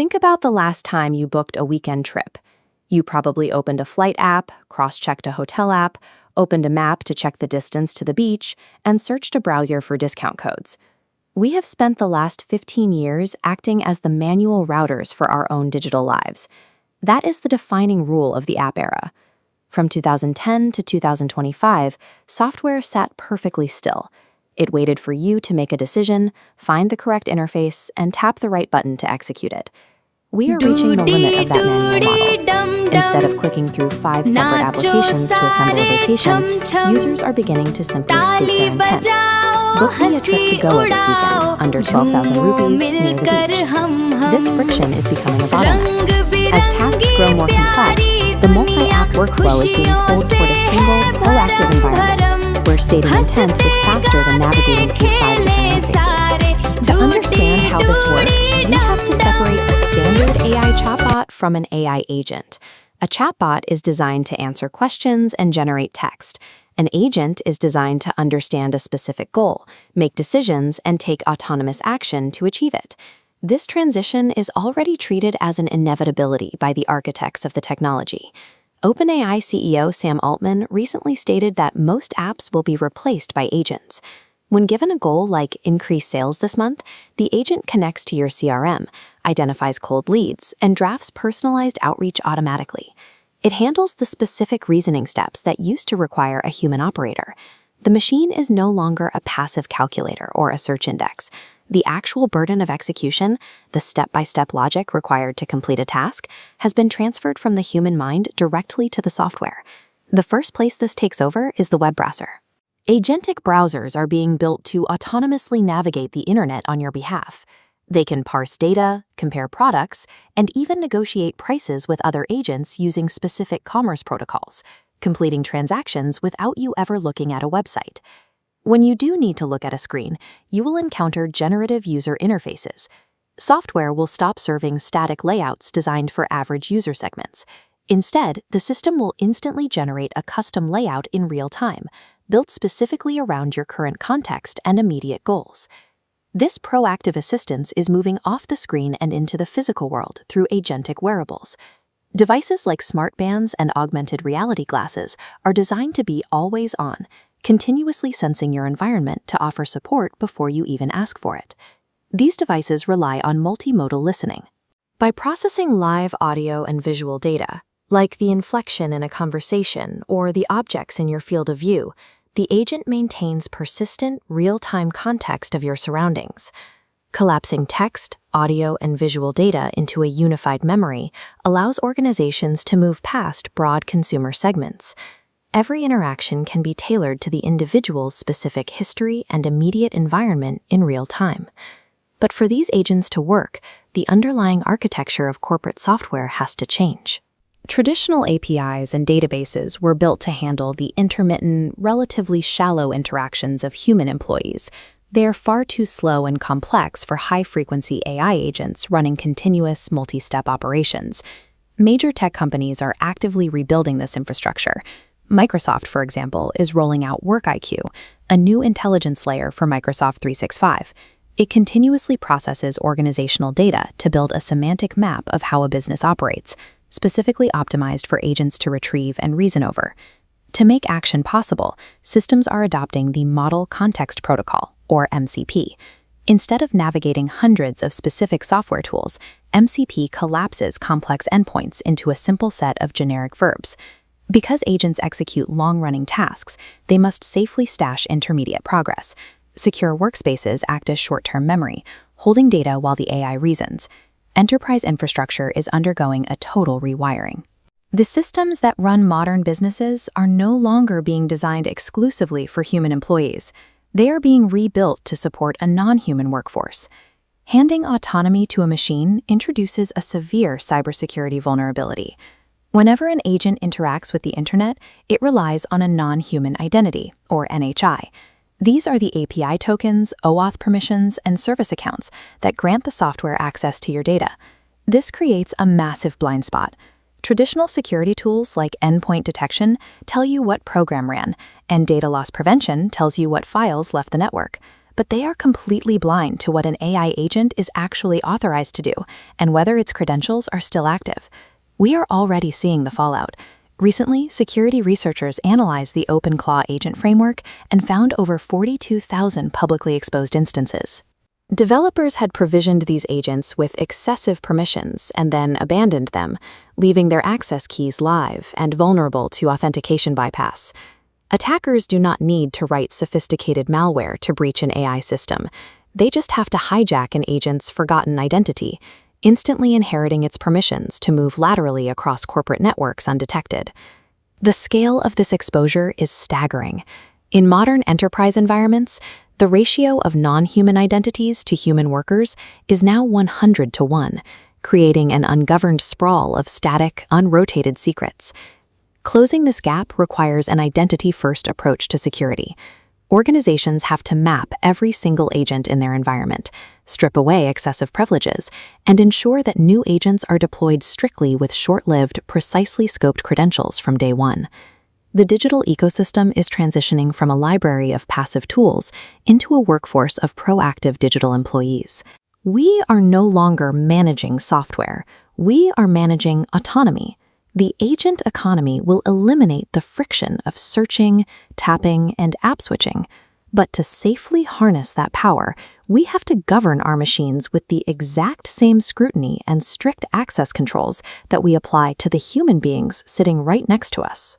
Think about the last time you booked a weekend trip. You probably opened a flight app, cross-checked a hotel app, opened a map to check the distance to the beach, and searched a browser for discount codes. We have spent the last 15 years acting as the manual routers for our own digital lives. That is the defining rule of the app era. From 2010 to 2025, software sat perfectly still. It waited for you to make a decision, find the correct interface, and tap the right button to execute it. We are reaching the limit of that manual model. Instead of clicking through 5 separate applications to assemble a vacation, users are beginning to simply state their intent. Book me a trip to Goa this weekend, under 12,000 rupees, near the beach. This friction is becoming a bottleneck. As tasks grow more complex, the multi-app workflow is being pulled toward a single, proactive environment, where stating intent is faster than navigating through 5 different interfaces. To understand how this works, we have to separate a standard AI chatbot from an AI agent. A chatbot is designed to answer questions and generate text. An agent is designed to understand a specific goal, make decisions, and take autonomous action to achieve it. This transition is already treated as an inevitability by the architects of the technology. OpenAI CEO Sam Altman recently stated that most apps will be replaced by agents. When given a goal like increase sales this month, the agent connects to your CRM, identifies cold leads, and drafts personalized outreach automatically. It handles the specific reasoning steps that used to require a human operator. The machine is no longer a passive calculator or a search index. The actual burden of execution, the step-by-step logic required to complete a task, has been transferred from the human mind directly to the software. The first place this takes over is the web browser. Agentic browsers are being built to autonomously navigate the internet on your behalf. They can parse data, compare products, and even negotiate prices with other agents using specific commerce protocols, completing transactions without you ever looking at a website. When you do need to look at a screen, you will encounter generative user interfaces. Software will stop serving static layouts designed for average user segments. Instead, the system will instantly generate a custom layout in real time, built specifically around your current context and immediate goals. This proactive assistance is moving off the screen and into the physical world through agentic wearables. Devices like smart bands and augmented reality glasses are designed to be always on, continuously sensing your environment to offer support before you even ask for it. These devices rely on multimodal listening. By processing live audio and visual data, like the inflection in a conversation or the objects in your field of view, the agent maintains persistent, real-time context of your surroundings. Collapsing text, audio, and visual data into a unified memory allows organizations to move past broad consumer segments. Every interaction can be tailored to the individual's specific history and immediate environment in real time. But for these agents to work, the underlying architecture of corporate software has to change. Traditional APIs and databases were built to handle the intermittent, relatively shallow interactions of human employees. They are far too slow and complex for high-frequency AI agents running continuous, multi-step operations. Major tech companies are actively rebuilding this infrastructure. Microsoft, for example, is rolling out WorkIQ, a new intelligence layer for Microsoft 365. It continuously processes organizational data to build a semantic map of how a business operates, specifically optimized for agents to retrieve and reason over. To make action possible, systems are adopting the Model Context Protocol, or MCP. Instead of navigating hundreds of specific software tools, MCP collapses complex endpoints into a simple set of generic verbs. Because agents execute long-running tasks, they must safely stash intermediate progress. Secure workspaces act as short-term memory, holding data while the AI reasons. Enterprise infrastructure is undergoing a total rewiring. The systems that run modern businesses are no longer being designed exclusively for human employees. They are being rebuilt to support a non-human workforce. Handing autonomy to a machine introduces a severe cybersecurity vulnerability. Whenever an agent interacts with the internet, it relies on a non-human identity, or NHI. These are the API tokens, OAuth permissions, and service accounts that grant the software access to your data. This creates a massive blind spot. Traditional security tools like endpoint detection tell you what program ran, and data loss prevention tells you what files left the network. but they are completely blind to what an AI agent is actually authorized to do and whether its credentials are still active. We are already seeing the fallout. Recently, security researchers analyzed the OpenAI agent framework and found over 42,000 publicly exposed instances. Developers had provisioned these agents with excessive permissions and then abandoned them, leaving their access keys live and vulnerable to authentication bypass. Attackers do not need to write sophisticated malware to breach an AI system. They just have to hijack an agent's forgotten identity, instantly inheriting its permissions to move laterally across corporate networks undetected. The scale of this exposure is staggering. In modern enterprise environments, the ratio of non-human identities to human workers is now 100 to 1, creating an ungoverned sprawl of static, unrotated secrets. Closing this gap requires an identity-first approach to security. Organizations have to map every single agent in their environment, strip away excessive privileges, and ensure that new agents are deployed strictly with short-lived, precisely scoped credentials from day one. The digital ecosystem is transitioning from a library of passive tools into a workforce of proactive digital employees. We are no longer managing software. We are managing autonomy. The agent economy will eliminate the friction of searching, tapping, and app switching. But to safely harness that power, we have to govern our machines with the exact same scrutiny and strict access controls that we apply to the human beings sitting right next to us.